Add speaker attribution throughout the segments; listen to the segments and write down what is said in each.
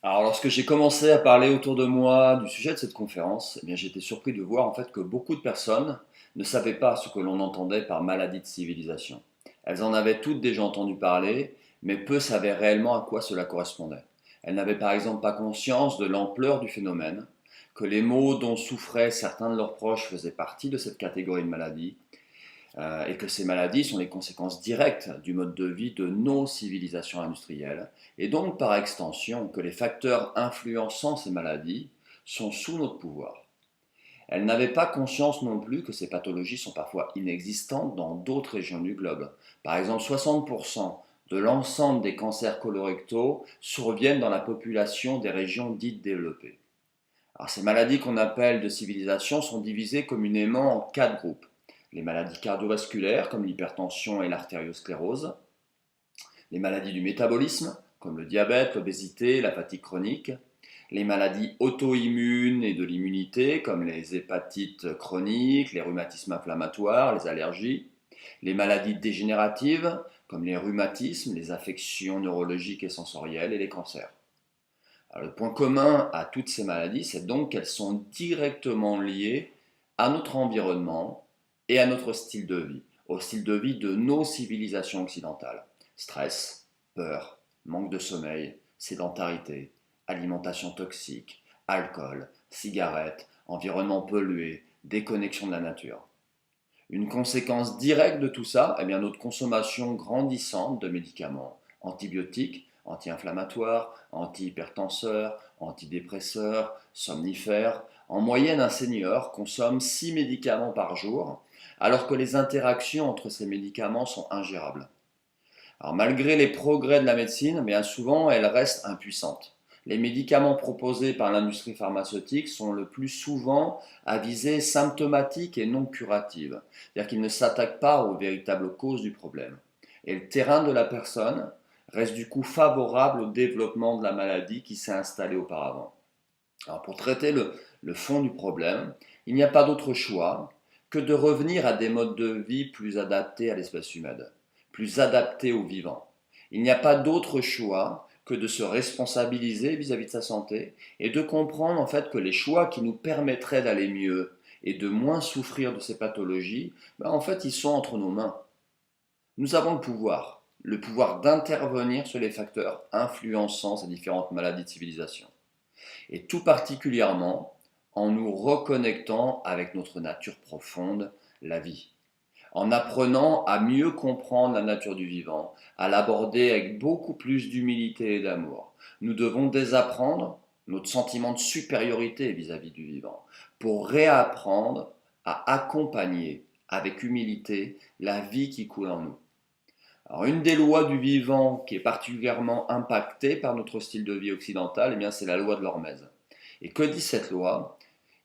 Speaker 1: Alors, lorsque j'ai commencé à parler autour de moi du sujet de cette conférence, eh bien, j'ai été surpris de voir en fait que beaucoup de personnes ne savaient pas ce que l'on entendait par maladie de civilisation. Elles en avaient toutes déjà entendu parler, mais peu savaient réellement à quoi cela correspondait. Elles n'avaient par exemple pas conscience de l'ampleur du phénomène, que les maux dont souffraient certains de leurs proches faisaient partie de cette catégorie de maladies, et que ces maladies sont les conséquences directes du mode de vie de nos civilisations industrielles, et donc par extension que les facteurs influençant ces maladies sont sous notre pouvoir. Elle n'avait pas conscience non plus que ces pathologies sont parfois inexistantes dans d'autres régions du globe. Par exemple, 60% de l'ensemble des cancers colorectaux surviennent dans la population des régions dites développées. Alors, ces maladies qu'on appelle de civilisation sont divisées communément en quatre groupes. Les maladies cardiovasculaires comme l'hypertension et l'artériosclérose, les maladies du métabolisme comme le diabète, l'obésité, la fatigue chronique, les maladies auto-immunes et de l'immunité comme les hépatites chroniques, les rhumatismes inflammatoires, les allergies, les maladies dégénératives comme les rhumatismes, les affections neurologiques et sensorielles et les cancers. Alors, le point commun à toutes ces maladies, c'est donc qu'elles sont directement liées à notre environnement et à notre style de vie, au style de vie de nos civilisations occidentales. Stress, peur, manque de sommeil, sédentarité, alimentation toxique, alcool, cigarettes, environnement pollué, déconnexion de la nature. Une conséquence directe de tout ça, eh bien, notre consommation grandissante de médicaments antibiotiques, anti-inflammatoires, antihypertenseurs, antidépresseurs, somnifères. En moyenne, un senior consomme 6 médicaments par jour, alors que les interactions entre ces médicaments sont ingérables. Alors, malgré les progrès de la médecine, bien souvent, elle reste impuissante. Les médicaments proposés par l'industrie pharmaceutique sont le plus souvent à visée symptomatique et non curative, c'est-à-dire qu'ils ne s'attaquent pas aux véritables causes du problème. Et le terrain de la personne reste du coup favorable au développement de la maladie qui s'est installée auparavant. Alors pour traiter le fond du problème, il n'y a pas d'autre choix que de revenir à des modes de vie plus adaptés à l'espèce humaine, plus adaptés aux vivants. Il n'y a pas d'autre choix que de se responsabiliser vis-à-vis de sa santé et de comprendre en fait que les choix qui nous permettraient d'aller mieux et de moins souffrir de ces pathologies, en fait ils sont entre nos mains. Nous avons le pouvoir d'intervenir sur les facteurs influençant ces différentes maladies de civilisation et tout particulièrement en nous reconnectant avec notre nature profonde, la vie, en apprenant à mieux comprendre la nature du vivant, à l'aborder avec beaucoup plus d'humilité et d'amour. Nous devons désapprendre notre sentiment de supériorité vis-à-vis du vivant, pour réapprendre à accompagner avec humilité la vie qui coule en nous. Alors, une des lois du vivant qui est particulièrement impactée par notre style de vie occidental, eh bien, c'est la loi de l'hormèse. Et que dit cette loi?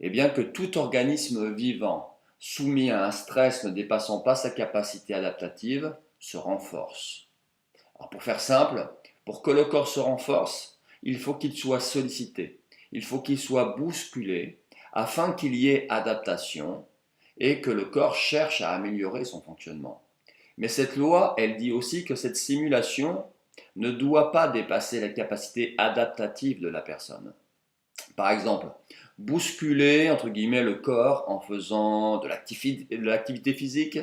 Speaker 1: Eh bien que tout organisme vivant soumis à un stress ne dépassant pas sa capacité adaptative se renforce. Alors pour faire simple, pour que le corps se renforce, il faut qu'il soit sollicité, il faut qu'il soit bousculé afin qu'il y ait adaptation et que le corps cherche à améliorer son fonctionnement. Mais cette loi, elle dit aussi que cette simulation ne doit pas dépasser la capacité adaptative de la personne. Par exemple, bousculer entre guillemets le corps en faisant de l'activité physique,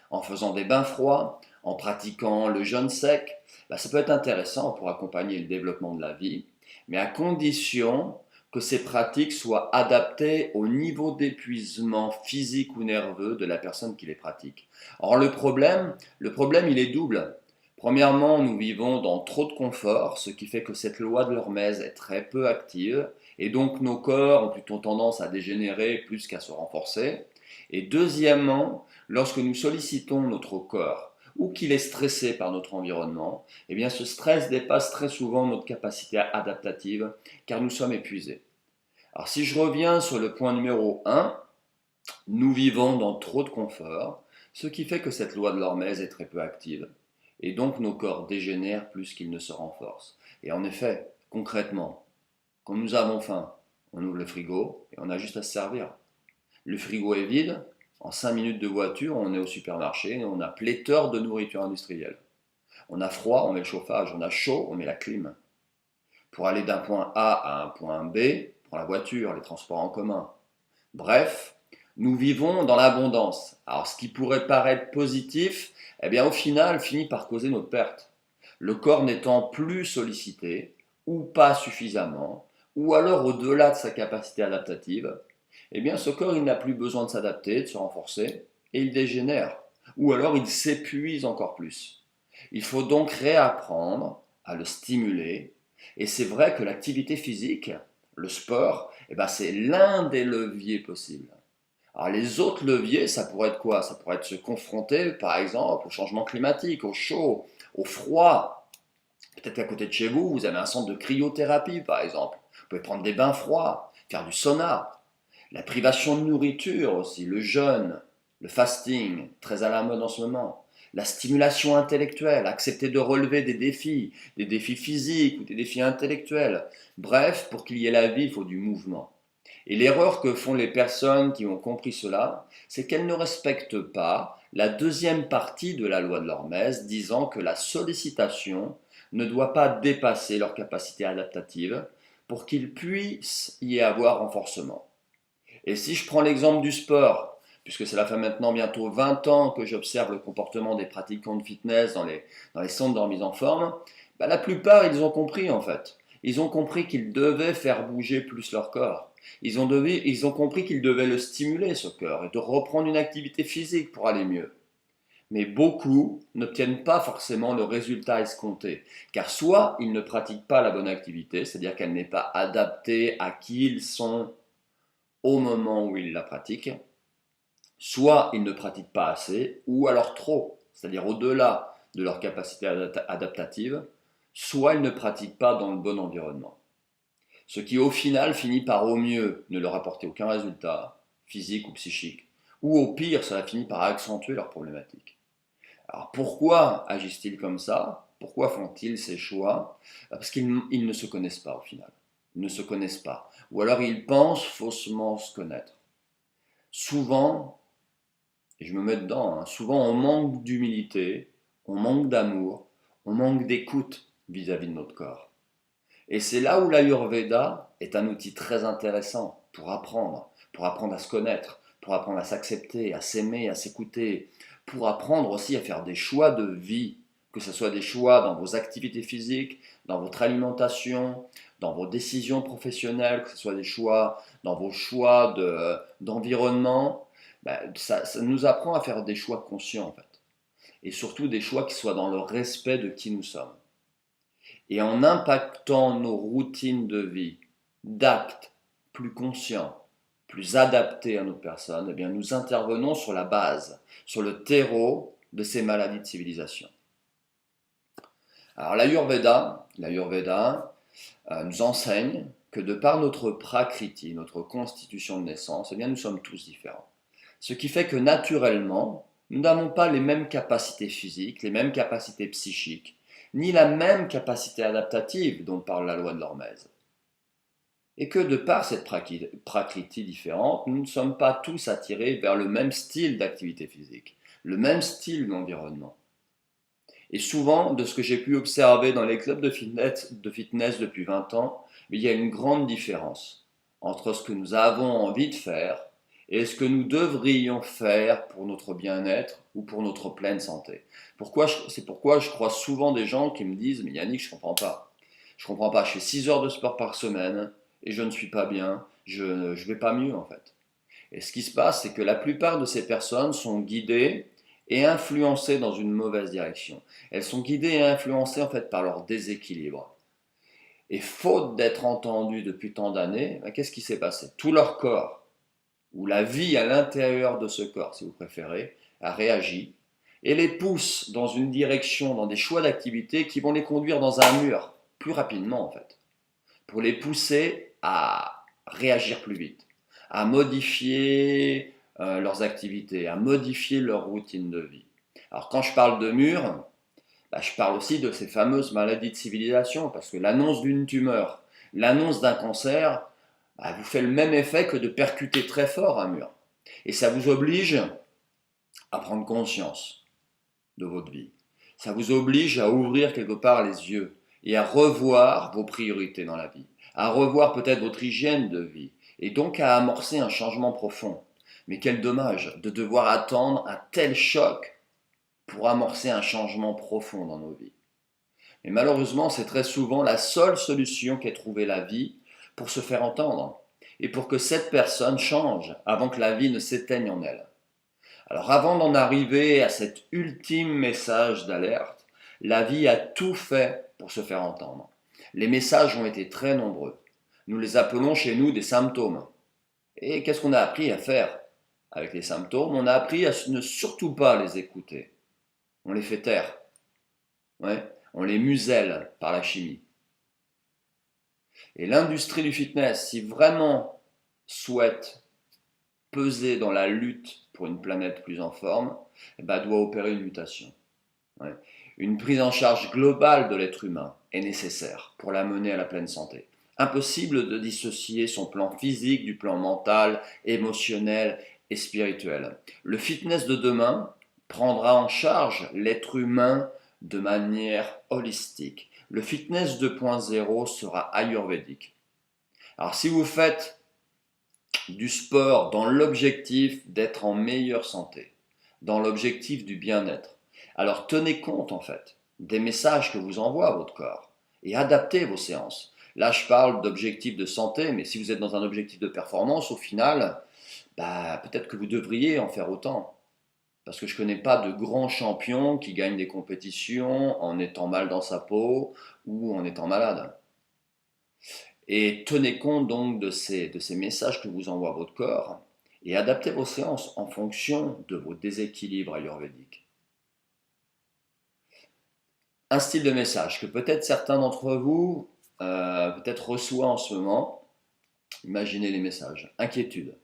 Speaker 1: en faisant des bains froids, en pratiquant le jeûne sec, ça peut être intéressant pour accompagner le développement de la vie, mais à condition que ces pratiques soient adaptées au niveau d'épuisement physique ou nerveux de la personne qui les pratique. Or le problème il est double. Premièrement, nous vivons dans trop de confort, ce qui fait que cette loi de l'hormèse est très peu active, et donc nos corps ont plutôt tendance à dégénérer plus qu'à se renforcer. Et deuxièmement, lorsque nous sollicitons notre corps, ou qu'il est stressé par notre environnement, eh bien ce stress dépasse très souvent notre capacité adaptative, car nous sommes épuisés. Alors si je reviens sur le point numéro un, nous vivons dans trop de confort, ce qui fait que cette loi de l'hormèse est très peu active. Et donc nos corps dégénèrent plus qu'ils ne se renforcent. Et en effet, concrètement, quand nous avons faim, on ouvre le frigo et on a juste à se servir. Le frigo est vide, en 5 minutes de voiture, on est au supermarché et on a pléthore de nourriture industrielle. On a froid, on met le chauffage, on a chaud, on met la clim. pour aller d'un point A à un point B, pour la voiture, les transports en commun. Bref, nous vivons dans l'abondance. Alors ce qui pourrait paraître positif, eh bien au final finit par causer notre perte. Le corps n'étant plus sollicité, ou pas suffisamment, ou alors au-delà de sa capacité adaptative, eh bien ce corps il n'a plus besoin de s'adapter, de se renforcer, et il dégénère, ou alors il s'épuise encore plus. Il faut donc réapprendre à le stimuler, et c'est vrai que l'activité physique, le sport, eh ben, c'est l'un des leviers possibles. Alors les autres leviers, ça pourrait être quoi? Ça pourrait être se confronter, par exemple, au changement climatique, au chaud, au froid. Peut-être qu'à côté de chez vous, vous avez un centre de cryothérapie, par exemple. Vous pouvez prendre des bains froids, faire du sauna. La privation de nourriture aussi, le jeûne, le fasting, très à la mode en ce moment. La stimulation intellectuelle, accepter de relever des défis physiques ou des défis intellectuels. Bref, pour qu'il y ait la vie, il faut du mouvement. Et l'erreur que font les personnes qui ont compris cela, c'est qu'elles ne respectent pas la deuxième partie de la loi de l'Hormèse disant que la sollicitation ne doit pas dépasser leur capacité adaptative pour qu'ils puissent y avoir renforcement. Et si je prends l'exemple du sport, puisque cela fait maintenant bientôt 20 ans que j'observe le comportement des pratiquants de fitness dans les centres de remise en forme, bah, la plupart ils ont compris en fait. Ils ont compris qu'ils devaient faire bouger plus leur corps. Ils ont compris qu'ils devaient le stimuler ce corps et de reprendre une activité physique pour aller mieux. Mais beaucoup n'obtiennent pas forcément le résultat escompté, car soit ils ne pratiquent pas la bonne activité, c'est-à-dire qu'elle n'est pas adaptée à qui ils sont au moment où ils la pratiquent, soit ils ne pratiquent pas assez, ou alors trop, c'est-à-dire au-delà de leur capacité adaptative, soit ils ne pratiquent pas dans le bon environnement. Ce qui au final finit par au mieux ne leur apporter aucun résultat, physique ou psychique, ou au pire cela finit par accentuer leurs problématiques. Alors pourquoi agissent-ils comme ça? Pourquoi font-ils ces choix? Parce qu'ils ne se connaissent pas au final. Ils ne se connaissent pas. Ou alors ils pensent faussement se connaître. Souvent, et je me mets dedans, hein, souvent on manque d'humilité, on manque d'amour, on manque d'écoute vis-à-vis de notre corps. Et c'est là où l'Ayurveda est un outil très intéressant pour apprendre à se connaître, pour apprendre à s'accepter, à s'aimer, à s'écouter, pour apprendre aussi à faire des choix de vie, que ce soit des choix dans vos activités physiques, dans votre alimentation, dans vos décisions professionnelles, que ce soit des choix dans vos choix d'environnement. Ben, ça nous apprend à faire des choix conscients en fait. Et surtout des choix qui soient dans le respect de qui nous sommes. Et en impactant nos routines de vie, d'actes plus conscients, plus adaptés à notre personne, eh bien nous intervenons sur la base, sur le terreau de ces maladies de civilisation. Alors l'Ayurveda nous enseigne que de par notre prakriti, notre constitution de naissance, eh bien nous sommes tous différents. Ce qui fait que naturellement, nous n'avons pas les mêmes capacités physiques, les mêmes capacités psychiques, ni la même capacité adaptative dont parle la loi de l'Hormèse. Et que de par cette prakriti différente, nous ne sommes pas tous attirés vers le même style d'activité physique, le même style d'environnement. Et souvent, de ce que j'ai pu observer dans les clubs de fitness depuis 20 ans, il y a une grande différence entre ce que nous avons envie de faire et ce que nous devrions faire pour notre bien-être ou pour notre pleine santé. C'est pourquoi je crois souvent des gens qui me disent « Mais Yannick, je ne comprends pas. Je comprends pas, je fais 6 heures de sport par semaine et je ne suis pas bien, je ne vais pas mieux en fait. » Et ce qui se passe, c'est que la plupart de ces personnes sont guidées et influencées dans une mauvaise direction. Elles sont guidées et influencées en fait par leur déséquilibre. Et faute d'être entendues depuis tant d'années, qu'est-ce qui s'est passé? Tout leur corps, ou la vie à l'intérieur de ce corps, si vous préférez, a réagi et les pousse dans une direction, dans des choix d'activité qui vont les conduire dans un mur plus rapidement en fait, pour les pousser à réagir plus vite, à modifier leurs activités, à modifier leur routine de vie. Alors quand je parle de mur, je parle aussi de ces fameuses maladies de civilisation, parce que l'annonce d'une tumeur, l'annonce d'un cancer, vous fait le même effet que de percuter très fort un mur. Et ça vous oblige à prendre conscience de votre vie. Ça vous oblige à ouvrir quelque part les yeux et à revoir vos priorités dans la vie, à revoir peut-être votre hygiène de vie, et donc à amorcer un changement profond. Mais quel dommage de devoir attendre un tel choc pour amorcer un changement profond dans nos vies. Mais malheureusement, c'est très souvent la seule solution qu'ait trouvée la vie pour se faire entendre et pour que cette personne change avant que la vie ne s'éteigne en elle. Alors avant d'en arriver à cet ultime message d'alerte, la vie a tout fait pour se faire entendre. Les messages ont été très nombreux. Nous les appelons chez nous des symptômes. Et qu'est-ce qu'on a appris à faire avec les symptômes? On a appris à ne surtout pas les écouter. On les fait taire. Ouais, on les muselle par la chimie. Et l'industrie du fitness, si vraiment souhaite peser dans la lutte pour une planète plus en forme, eh ben, doit opérer une mutation. Ouais. Une prise en charge globale de l'être humain est nécessaire pour l'amener à la pleine santé. Impossible de dissocier son plan physique du plan mental, émotionnel et spirituel. Le fitness de demain prendra en charge l'être humain de manière holistique. Le fitness 2.0 sera ayurvédique. Alors si vous faites du sport dans l'objectif d'être en meilleure santé, dans l'objectif du bien-être, alors tenez compte en fait des messages que vous envoie votre corps et adaptez vos séances. Là je parle d'objectifs de santé, mais si vous êtes dans un objectif de performance, au final, peut-être que vous devriez en faire autant. Parce que je ne connais pas de grands champions qui gagnent des compétitions en étant mal dans sa peau ou en étant malade. Et tenez compte donc de ces messages que vous envoie votre corps et adaptez vos séances en fonction de vos déséquilibres ayurvédiques. Un style de message que peut-être certains d'entre vous peut-être reçoivent en ce moment. Imaginez les messages. Inquiétude.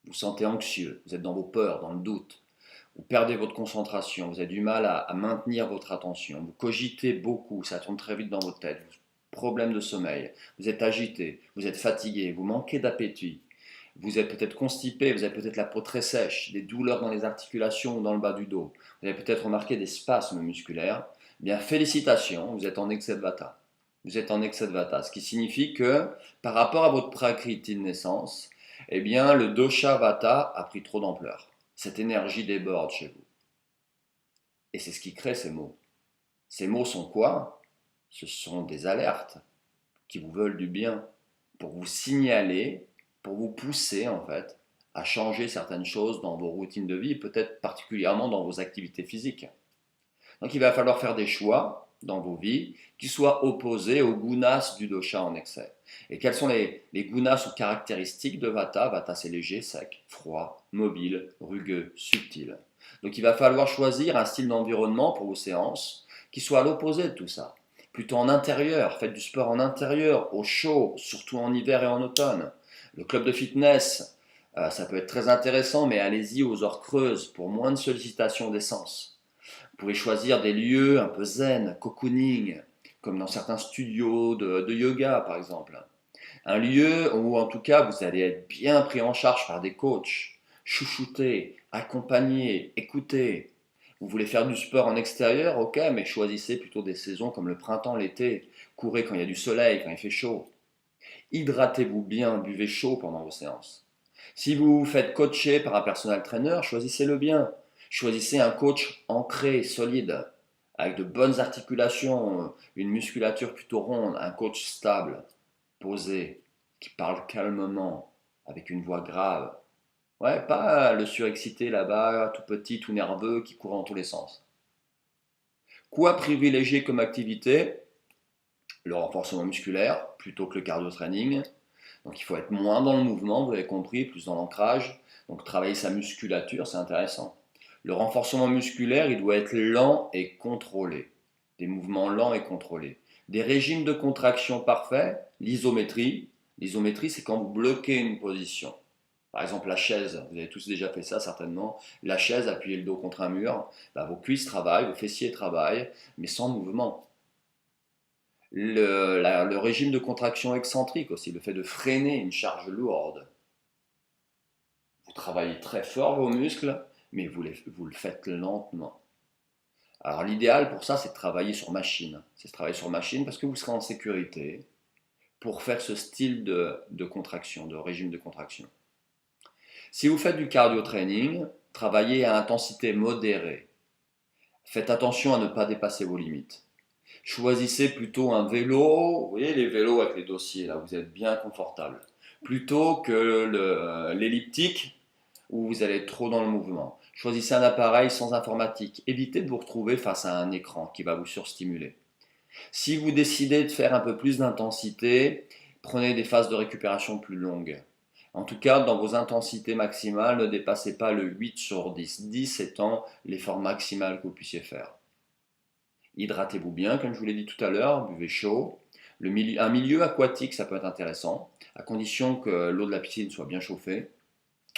Speaker 1: Vous vous sentez anxieux, vous êtes dans vos peurs, dans le doute. Vous perdez votre concentration, vous avez du mal à maintenir votre attention, vous cogitez beaucoup, ça tourne très vite dans votre tête, problème de sommeil, vous êtes agité, vous êtes fatigué, vous manquez d'appétit, vous êtes peut-être constipé, vous avez peut-être la peau très sèche, des douleurs dans les articulations ou dans le bas du dos, vous avez peut-être remarqué des spasmes musculaires. Eh bien, félicitations, vous êtes en excès de vata. Vous êtes en excès de vata, ce qui signifie que par rapport à votre prakriti de naissance, eh bien, le dosha vata a pris trop d'ampleur. Cette énergie déborde chez vous. Et c'est ce qui crée ces mots. Ces mots sont quoi? Ce sont des alertes qui vous veulent du bien, pour vous signaler, pour vous pousser en fait à changer certaines choses dans vos routines de vie, peut-être particulièrement dans vos activités physiques. Donc il va falloir faire des choix dans vos vies qui soient opposés aux gunas du dosha en excès. Et quels sont les gunas ou caractéristiques de vata? Vata c'est léger, sec, froid, mobile, rugueux, subtil. Donc il va falloir choisir un style d'environnement pour vos séances qui soit à l'opposé de tout ça. Plutôt en intérieur, faites du sport en intérieur, au chaud, surtout en hiver et en automne. Le club de fitness, ça peut être très intéressant, mais allez-y aux heures creuses pour moins de sollicitations des sens. Vous pouvez choisir des lieux un peu zen, cocooning, comme dans certains studios de yoga par exemple. Un lieu où en tout cas vous allez être bien pris en charge par des coachs, chouchoutés, accompagnés, écoutés. Vous voulez faire du sport en extérieur, ok, mais choisissez plutôt des saisons comme le printemps, l'été. Courez quand il y a du soleil, quand il fait chaud. Hydratez-vous bien, buvez chaud pendant vos séances. Si vous vous faites coacher par un personal trainer, choisissez-le bien. Choisissez un coach ancré, solide, avec de bonnes articulations, une musculature plutôt ronde, un coach stable, posé, qui parle calmement, avec une voix grave. Ouais, pas le surexcité là-bas, tout petit, tout nerveux, qui court dans tous les sens. Quoi privilégier comme activité? Le renforcement musculaire plutôt que le cardio-training. Donc il faut être moins dans le mouvement, vous avez compris, plus dans l'ancrage. Donc travailler sa musculature, c'est intéressant. Le renforcement musculaire, il doit être lent et contrôlé. Des mouvements lents et contrôlés. Des régimes de contraction parfaits, l'isométrie. L'isométrie, c'est quand vous bloquez une position. Par exemple, la chaise, vous avez tous déjà fait ça certainement. La chaise, appuyez le dos contre un mur, vos cuisses travaillent, vos fessiers travaillent, mais sans mouvement. Le régime de contraction excentrique aussi, le fait de freiner une charge lourde. Vous travaillez très fort vos muscles, mais vous le faites lentement. Alors l'idéal pour ça, c'est de travailler sur machine. C'est de travailler sur machine parce que vous serez en sécurité pour faire ce style de contraction, de régime de contraction. Si vous faites du cardio training, travaillez à intensité modérée. Faites attention à ne pas dépasser vos limites. Choisissez plutôt un vélo, vous voyez les vélos avec les dossiers, là vous êtes bien confortable, plutôt que l'elliptique où vous allez être trop dans le mouvement. Choisissez un appareil sans informatique. Évitez de vous retrouver face à un écran qui va vous surstimuler. Si vous décidez de faire un peu plus d'intensité, prenez des phases de récupération plus longues. En tout cas, dans vos intensités maximales, ne dépassez pas le 8 sur 10, 10 étant l'effort maximal que vous puissiez faire. Hydratez-vous bien, comme je vous l'ai dit tout à l'heure, buvez chaud. Un milieu aquatique, ça peut être intéressant, à condition que l'eau de la piscine soit bien chauffée.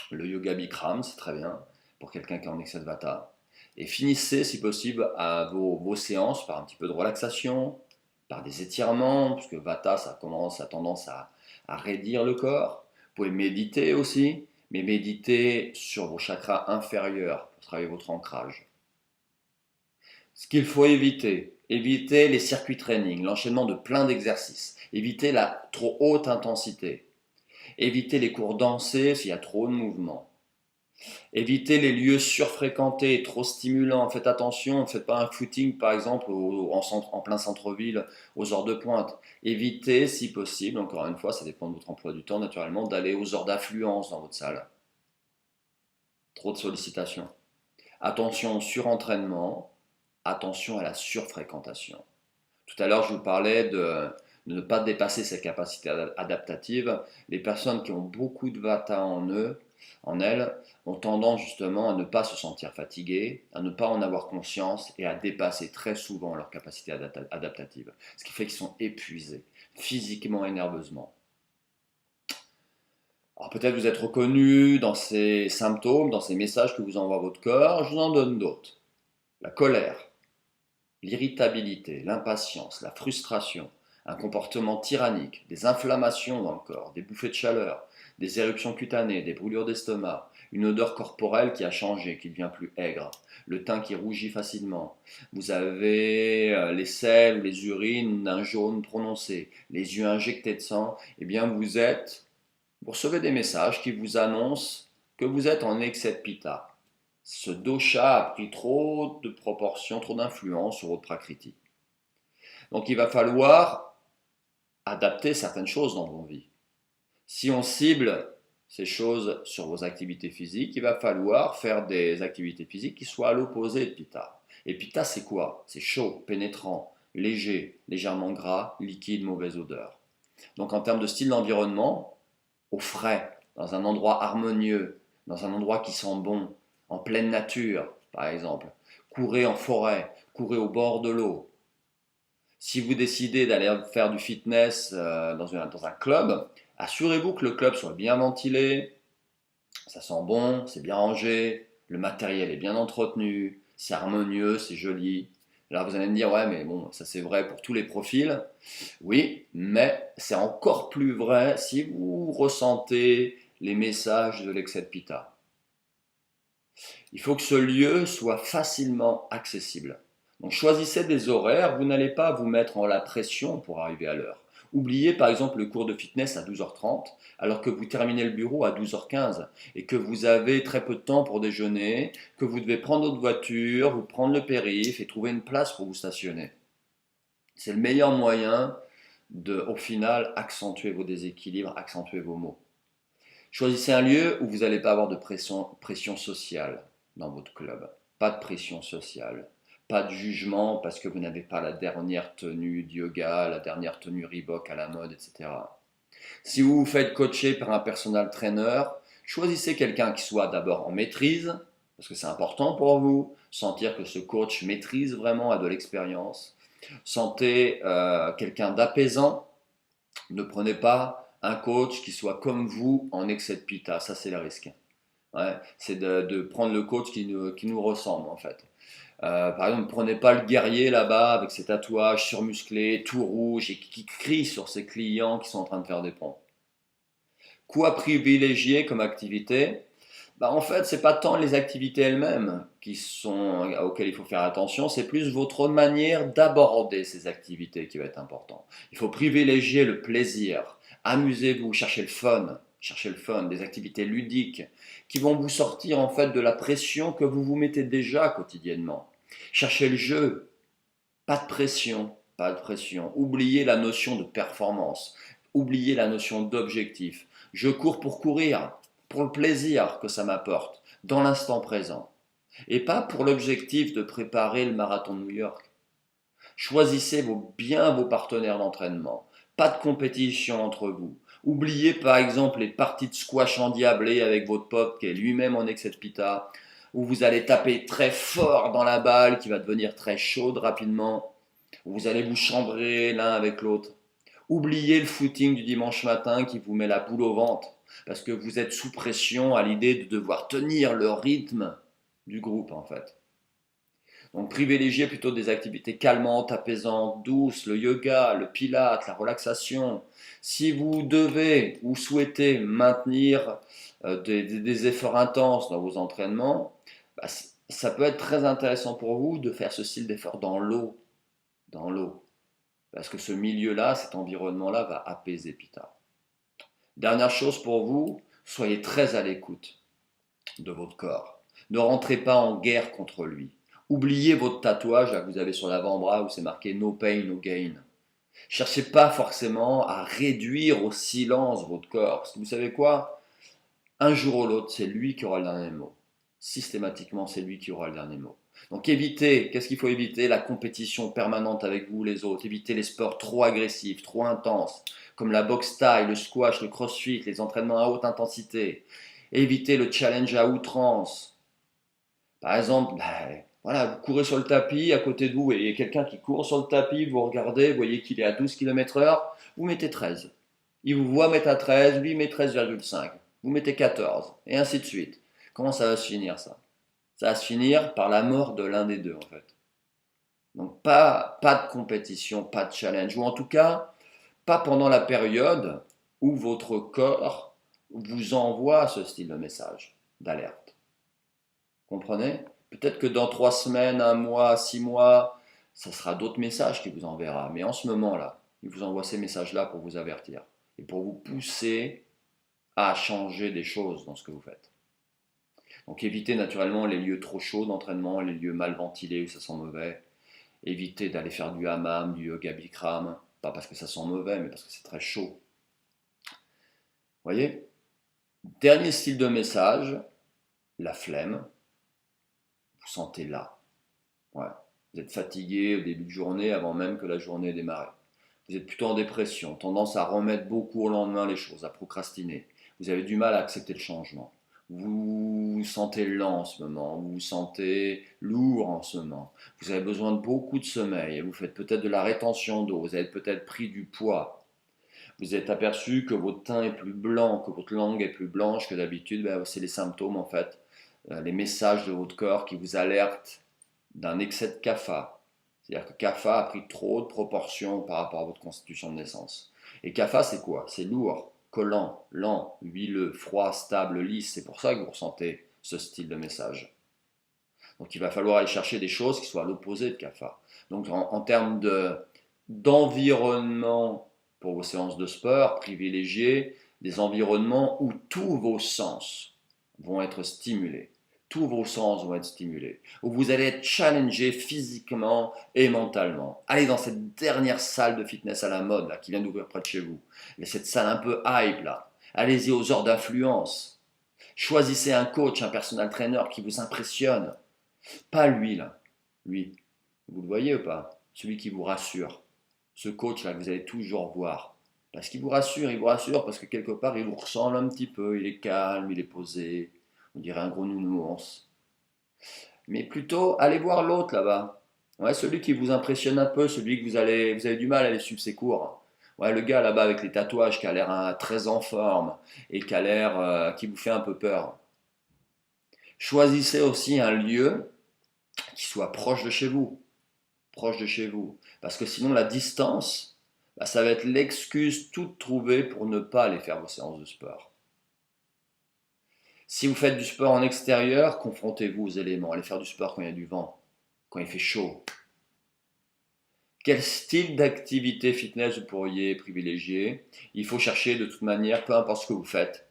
Speaker 1: Le yoga Bikram, c'est très bien pour quelqu'un qui est en excès de vata. Et finissez, si possible, à vos séances par un petit peu de relaxation, par des étirements, puisque vata, ça a tendance à raidir le corps. Vous pouvez méditer aussi, mais méditer sur vos chakras inférieurs pour travailler votre ancrage. Ce qu'il faut éviter, éviter les circuits training, l'enchaînement de plein d'exercices, éviter la trop haute intensité, éviter les cours dansés s'il y a trop de mouvements, éviter les lieux surfréquentés, trop stimulants, faites attention, ne faites pas un footing par exemple en plein centre-ville aux heures de pointe, évitez si possible, encore une fois ça dépend de votre emploi du temps naturellement, d'aller aux heures d'affluence dans votre salle, trop de sollicitations. Attention au surentraînement, attention à la surfréquentation. Tout à l'heure, je vous parlais de ne pas dépasser ses capacités adaptatives. Les personnes qui ont beaucoup de vata en elles, ont tendance justement à ne pas se sentir fatiguées, à ne pas en avoir conscience et à dépasser très souvent leurs capacités adaptatives. Ce qui fait qu'ils sont épuisés, physiquement et nerveusement. Alors peut-être vous êtes reconnu dans ces symptômes, dans ces messages que vous envoie votre corps. Je vous en donne d'autres. La colère, l'irritabilité, l'impatience, la frustration, un comportement tyrannique, des inflammations dans le corps, des bouffées de chaleur, des éruptions cutanées, des brûlures d'estomac, une odeur corporelle qui a changé, qui devient plus aigre, le teint qui rougit facilement. Vous avez les selles ou les urines d'un jaune prononcé, les yeux injectés de sang. Eh bien, vous recevez des messages qui vous annoncent que vous êtes en excès de pitta. Ce dosha a pris trop de proportions, trop d'influence sur votre prakriti. Donc il va falloir adapter certaines choses dans vos vies. Si on cible ces choses sur vos activités physiques, il va falloir faire des activités physiques qui soient à l'opposé de pitta. Et pitta, c'est quoi? C'est chaud, pénétrant, léger, légèrement gras, liquide, mauvaise odeur. Donc en termes de style d'environnement, au frais, dans un endroit harmonieux, dans un endroit qui sent bon, en pleine nature, par exemple. Courez en forêt, courez au bord de l'eau. Si vous décidez d'aller faire du fitness dans un club, assurez-vous que le club soit bien ventilé, ça sent bon, c'est bien rangé, le matériel est bien entretenu, c'est harmonieux, c'est joli. Alors vous allez me dire, ouais, mais bon, ça c'est vrai pour tous les profils. Oui, mais c'est encore plus vrai si vous ressentez les messages de l'excès de pitta. Il faut que ce lieu soit facilement accessible. Donc choisissez des horaires, vous n'allez pas vous mettre en la pression pour arriver à l'heure. Oubliez par exemple le cours de fitness à 12h30 alors que vous terminez le bureau à 12h15 et que vous avez très peu de temps pour déjeuner, que vous devez prendre votre voiture, vous prendre le périph' et trouver une place pour vous stationner. C'est le meilleur moyen de, au final, accentuer vos déséquilibres, accentuer vos maux. Choisissez un lieu où vous n'allez pas avoir de pression sociale dans votre club. Pas de pression sociale. Pas de jugement parce que vous n'avez pas la dernière tenue de yoga, la dernière tenue Reebok à la mode, etc. Si vous vous faites coacher par un personal trainer, choisissez quelqu'un qui soit d'abord en maîtrise, parce que c'est important pour vous, sentir que ce coach maîtrise vraiment, a de l'expérience. Sentez quelqu'un d'apaisant. Ne prenez pas un coach qui soit comme vous en excès de pitta, ça c'est le risque. Ouais, c'est de prendre le coach qui nous ressemble en fait. Par exemple, ne prenez pas le guerrier là-bas avec ses tatouages surmusclés, tout rouge et qui crie sur ses clients qui sont en train de faire des pompes. Quoi privilégier comme activité? Bah, en fait, c'est pas tant les activités elles-mêmes auxquelles il faut faire attention, c'est plus votre manière d'aborder ces activités qui va être important. Il faut privilégier le plaisir, amusez-vous, cherchez le fun, des activités ludiques qui vont vous sortir en fait de la pression que vous vous mettez déjà quotidiennement. Cherchez le jeu, pas de pression, pas de pression. Oubliez la notion de performance, oubliez la notion d'objectif. Je cours pour courir, pour le plaisir que ça m'apporte, dans l'instant présent. Et pas pour l'objectif de préparer le marathon de New York. Choisissez bien vos partenaires d'entraînement. Pas de compétition entre vous. Oubliez par exemple les parties de squash endiablées avec votre pote qui est lui-même en excès de pita, où vous allez taper très fort dans la balle qui va devenir très chaude rapidement, où vous allez vous chambrer l'un avec l'autre. Oubliez le footing du dimanche matin qui vous met la boule au ventre, parce que vous êtes sous pression à l'idée de devoir tenir le rythme du groupe en fait. Donc privilégiez plutôt des activités calmantes, apaisantes, douces, le yoga, le pilate, la relaxation. Si vous devez ou souhaitez maintenir des efforts intenses dans vos entraînements, bah, ça peut être très intéressant pour vous de faire ce style d'effort dans l'eau. Parce que ce milieu-là, cet environnement-là va apaiser Pita. Dernière chose pour vous, soyez très à l'écoute de votre corps. Ne rentrez pas en guerre contre lui. Oubliez votre tatouage là, que vous avez sur l'avant-bras où c'est marqué No pain, no gain. Cherchez pas forcément à réduire au silence votre corps. Parce que vous savez quoi? Un jour ou l'autre, c'est lui qui aura le dernier mot. Systématiquement, c'est lui qui aura le dernier mot. Donc évitez, qu'est-ce qu'il faut éviter? La compétition permanente avec vous, les autres. Évitez les sports trop agressifs, trop intenses, comme la boxe taille, le squash, le crossfit, les entraînements à haute intensité. Évitez le challenge à outrance. Par exemple, voilà, vous courez sur le tapis, à côté de vous, et il y a quelqu'un qui court sur le tapis, vous regardez, vous voyez qu'il est à 12 km/h, vous mettez 13. Il vous voit mettre à 13, lui met 13,5. Vous mettez 14, et ainsi de suite. Comment ça va se finir ça? Ça va se finir par la mort de l'un des deux en fait. Donc pas de compétition, pas de challenge, ou en tout cas, pas pendant la période où votre corps vous envoie ce style de message d'alerte. Comprenez? Peut-être que dans 3 semaines, un mois, 6 mois, ça sera d'autres messages qu'il vous enverra. Mais en ce moment-là, il vous envoie ces messages-là pour vous avertir et pour vous pousser à changer des choses dans ce que vous faites. Donc évitez naturellement les lieux trop chauds d'entraînement, les lieux mal ventilés où ça sent mauvais. Évitez d'aller faire du hammam, du yoga bikram, pas parce que ça sent mauvais, mais parce que c'est très chaud. Vous voyez? Dernier style de message, la flemme. Vous sentez là. Ouais. Vous êtes fatigué au début de journée avant même que la journée ait démarré. Vous êtes plutôt en dépression, tendance à remettre beaucoup au lendemain les choses, à procrastiner. Vous avez du mal à accepter le changement. Vous vous sentez lent en ce moment, vous vous sentez lourd en ce moment. Vous avez besoin de beaucoup de sommeil, vous faites peut-être de la rétention d'eau, vous avez peut-être pris du poids. Vous êtes aperçu que votre teint est plus blanc, que votre langue est plus blanche que d'habitude. Ben, c'est les symptômes en fait, les messages de votre corps qui vous alertent d'un excès de kapha. C'est-à-dire que kapha a pris trop de proportions par rapport à votre constitution de naissance. Et kapha, c'est quoi? C'est lourd, collant, lent, huileux, froid, stable, lisse. C'est pour ça que vous ressentez ce style de message. Donc il va falloir aller chercher des choses qui soient à l'opposé de kapha. Donc en termes d'environnement pour vos séances de sport, privilégiez des environnements où tous vos sens vont être stimulés. Tous vos sens vont être stimulés, où vous allez être challengé physiquement et mentalement. Allez dans cette dernière salle de fitness à la mode là, qui vient d'ouvrir près de chez vous. Mais cette salle un peu hype là. Allez-y aux heures d'influence. Choisissez un coach, un personal trainer qui vous impressionne. Pas lui là. Lui. Vous le voyez ou pas? Celui qui vous rassure. Ce coach là que vous allez toujours voir. Parce qu'il vous rassure parce que quelque part il vous ressemble un petit peu. Il est calme, il est posé. On dirait un gros nounours. Mais plutôt, allez voir l'autre là-bas. Ouais, celui qui vous impressionne un peu, celui que vous avez du mal à aller suivre ses cours. Ouais, le gars là-bas avec les tatouages qui a l'air très en forme et qui a l'air, qui vous fait un peu peur. Choisissez aussi un lieu qui soit proche de chez vous. Proche de chez vous. Parce que sinon, la distance, bah, ça va être l'excuse toute trouvée pour ne pas aller faire vos séances de sport. Si vous faites du sport en extérieur, confrontez-vous aux éléments. Allez faire du sport quand il y a du vent, quand il fait chaud. Quel style d'activité fitness vous pourriez privilégier? Il faut chercher de toute manière, peu importe ce que vous faites,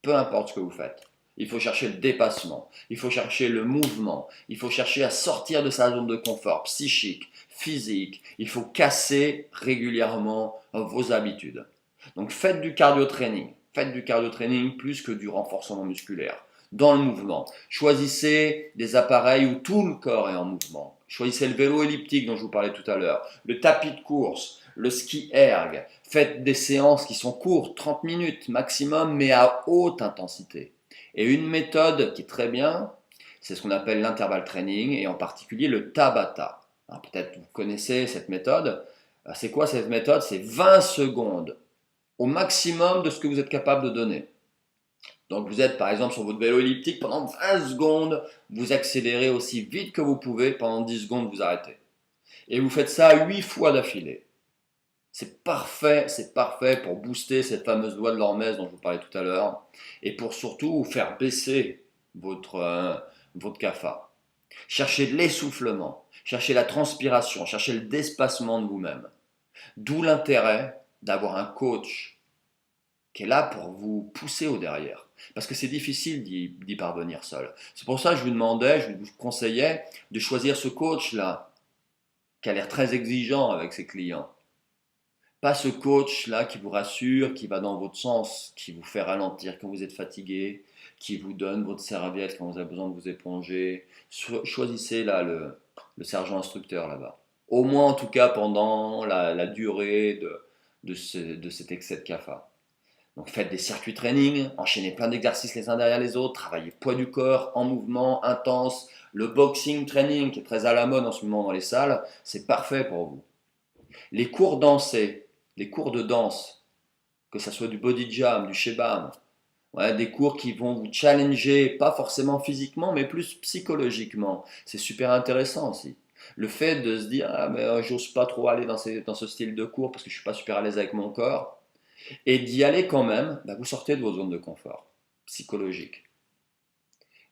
Speaker 1: peu importe ce que vous faites. Il faut chercher le dépassement, il faut chercher le mouvement, il faut chercher à sortir de sa zone de confort psychique, physique. Il faut casser régulièrement vos habitudes. Donc faites du cardio training plus que du renforcement musculaire. Dans le mouvement, choisissez des appareils où tout le corps est en mouvement. Choisissez le vélo elliptique dont je vous parlais tout à l'heure, le tapis de course, le ski erg. Faites des séances qui sont courtes, 30 minutes maximum, mais à haute intensité. Et une méthode qui est très bien, c'est ce qu'on appelle l'intervalle training, et en particulier le Tabata. Peut-être vous connaissez cette méthode. C'est quoi cette méthode? C'est 20 secondes au maximum de ce que vous êtes capable de donner. Donc vous êtes par exemple sur votre vélo elliptique, pendant 20 secondes, vous accélérez aussi vite que vous pouvez, pendant 10 secondes, vous arrêtez. Et vous faites ça 8 fois d'affilée. C'est parfait pour booster cette fameuse loi de l'hormèse dont je vous parlais tout à l'heure, et pour surtout vous faire baisser votre CAFA. Cherchez de l'essoufflement, cherchez la transpiration, cherchez le déspacement de vous-même. D'où l'intérêt d'avoir un coach qui est là pour vous pousser au derrière. Parce que c'est difficile d'y parvenir seul. C'est pour ça que je vous conseillais de choisir ce coach-là, qui a l'air très exigeant avec ses clients. Pas ce coach-là qui vous rassure, qui va dans votre sens, qui vous fait ralentir quand vous êtes fatigué, qui vous donne votre serviette quand vous avez besoin de vous éponger. Choisissez là le sergent instructeur là-bas. Au moins en tout cas pendant la durée de cet excès de CAFA. Donc faites des circuits training, enchaînez plein d'exercices les uns derrière les autres, travaillez poids du corps en mouvement intense. Le boxing training qui est très à la mode en ce moment dans les salles, c'est parfait pour vous. Les cours dansés, les cours de danse, que ce soit du body jam, du shebam, des cours qui vont vous challenger, pas forcément physiquement, mais plus psychologiquement. C'est super intéressant aussi. Le fait de se dire, ah mais j'ose pas trop aller dans ce style de cours parce que je suis pas super à l'aise avec mon corps, et d'y aller quand même, vous sortez de vos zones de confort psychologique.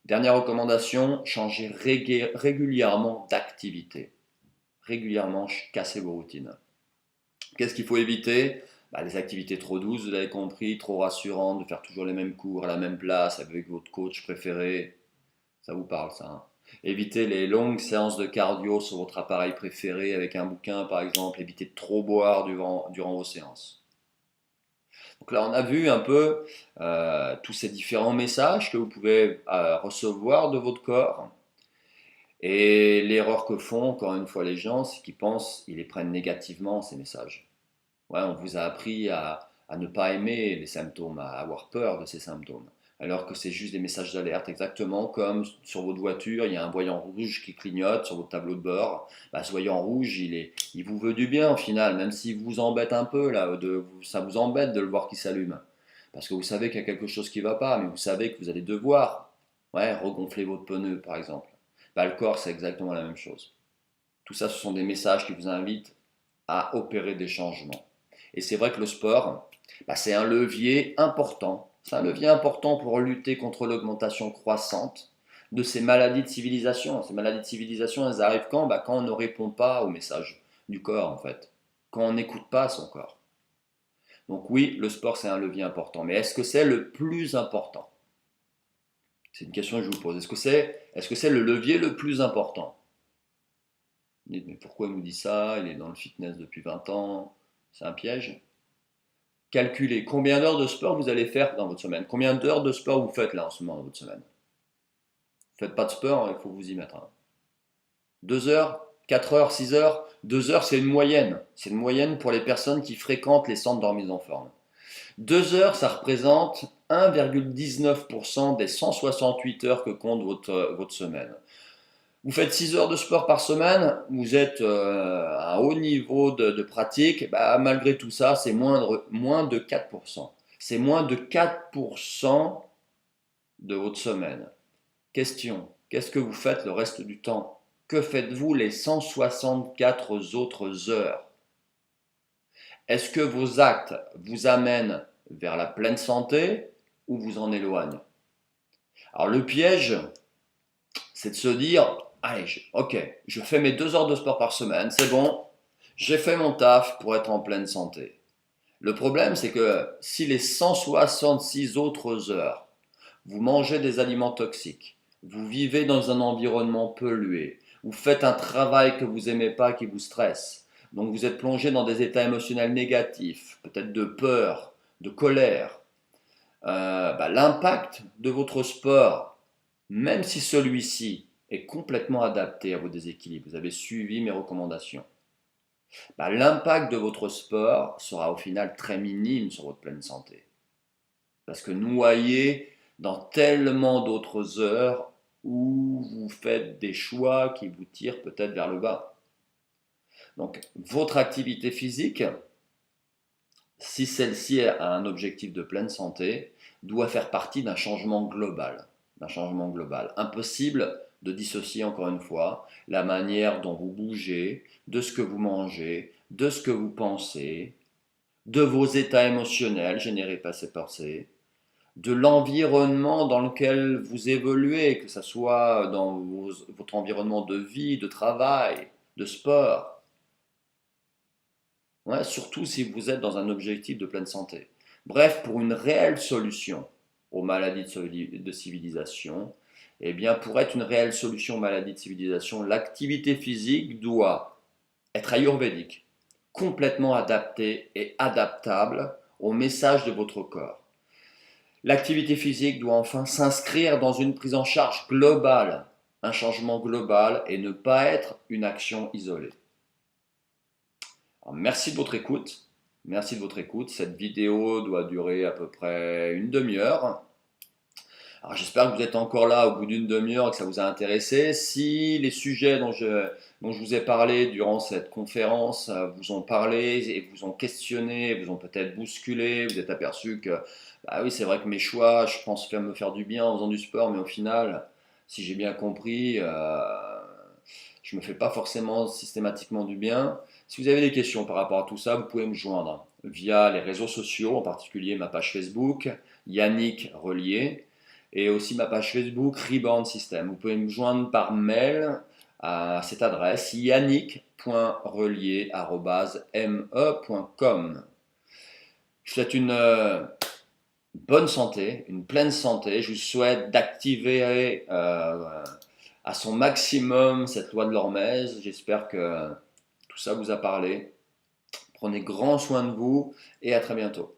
Speaker 1: Dernière recommandation, changez régulièrement d'activité. Régulièrement, cassez vos routines. Qu'est-ce qu'il faut éviter? Les activités trop douces, vous l'avez compris, trop rassurantes, de faire toujours les mêmes cours à la même place avec votre coach préféré. Ça vous parle ça, hein? Évitez les longues séances de cardio sur votre appareil préféré avec un bouquin par exemple. Évitez de trop boire durant vos séances. Donc là, on a vu un peu tous ces différents messages que vous pouvez recevoir de votre corps. Et l'erreur que font, encore une fois, les gens, c'est qu'ils pensent, ils les prennent négativement, ces messages. On vous a appris à ne pas aimer les symptômes, à avoir peur de ces symptômes. Alors que c'est juste des messages d'alerte, exactement comme sur votre voiture, il y a un voyant rouge qui clignote sur votre tableau de bord. Ce voyant rouge, il vous veut du bien au final, même s'il vous embête un peu, là, ça vous embête de le voir qui s'allume. Parce que vous savez qu'il y a quelque chose qui ne va pas, mais vous savez que vous allez devoir regonfler votre pneu, par exemple. Le corps, c'est exactement la même chose. Tout ça, ce sont des messages qui vous invitent à opérer des changements. Et c'est vrai que le sport, c'est un levier important. C'est un levier important pour lutter contre l'augmentation croissante de ces maladies de civilisation. Ces maladies de civilisation, elles arrivent quand? Quand on ne répond pas au message du corps, en fait. Quand on n'écoute pas son corps. Donc oui, le sport, c'est un levier important. Mais est-ce que c'est le plus important? C'est une question que je vous pose. Est-ce que c'est le levier le plus important? Mais pourquoi il nous dit ça? Il est dans le fitness depuis 20 ans. C'est un piège? Calculez combien d'heures de sport vous allez faire dans votre semaine. Combien d'heures de sport vous faites là en ce moment dans votre semaine? Faites pas de sport, il faut vous y mettre. 2 heures, 4 heures, 6 heures. 2 heures, c'est une moyenne. C'est une moyenne pour les personnes qui fréquentent les centres de remise en forme. 2 heures, ça représente 1,19% des 168 heures que compte votre semaine. Vous faites 6 heures de sport par semaine, vous êtes à un haut niveau de pratique, malgré tout ça, c'est moins de 4%. C'est moins de 4% de votre semaine. Question, qu'est-ce que vous faites le reste du temps? Que faites-vous les 164 autres heures? Est-ce que vos actes vous amènent vers la pleine santé ou vous en éloignent? Alors le piège, c'est de se dire, allez, ok, je fais mes 2 heures de sport par semaine, c'est bon, j'ai fait mon taf pour être en pleine santé. Le problème, c'est que si les 166 autres heures, vous mangez des aliments toxiques, vous vivez dans un environnement pollué, vous faites un travail que vous n'aimez pas, qui vous stresse, donc vous êtes plongé dans des états émotionnels négatifs, peut-être de peur, de colère, l'impact de votre sport, même si celui-ci est complètement adapté à vos déséquilibres, vous avez suivi mes recommandations, l'impact de votre sport sera au final très minime sur votre pleine santé. Parce que noyé dans tellement d'autres heures où vous faites des choix qui vous tirent peut-être vers le bas. Donc votre activité physique, si celle-ci a un objectif de pleine santé, doit faire partie d'un changement global. D'un changement global. Impossible de dissocier encore une fois la manière dont vous bougez, de ce que vous mangez, de ce que vous pensez, de vos états émotionnels générés par ces pensées, de l'environnement dans lequel vous évoluez, que ce soit dans votre environnement de vie, de travail, de sport. Ouais, surtout si vous êtes dans un objectif de pleine santé. Bref, pour une réelle solution aux maladies de civilisation, eh bien, pour être une réelle solution aux maladies de civilisation, l'activité physique doit être ayurvédique, complètement adaptée et adaptable au message de votre corps. L'activité physique doit enfin s'inscrire dans une prise en charge globale, un changement global et ne pas être une action isolée. Alors, merci de votre écoute. Merci de votre écoute. Cette vidéo doit durer à peu près une demi-heure. Alors j'espère que vous êtes encore là au bout d'une demi-heure et que ça vous a intéressé. Si les sujets dont je vous ai parlé durant cette conférence vous ont parlé et vous ont questionné, vous ont peut-être bousculé, vous êtes aperçu que bah oui, c'est vrai que mes choix, je pense me faire du bien en faisant du sport, mais au final, si j'ai bien compris, je me fais pas forcément systématiquement du bien. Si vous avez des questions par rapport à tout ça, vous pouvez me joindre via les réseaux sociaux, en particulier ma page Facebook, Yannick Relier, et aussi ma page Facebook Rebound System. Vous pouvez me joindre par mail à cette adresse yannick.relier@me.com. Je vous souhaite une bonne santé, une pleine santé. Je vous souhaite d'activer à son maximum cette loi de l'hormèse. J'espère que tout ça vous a parlé. Prenez grand soin de vous et à très bientôt.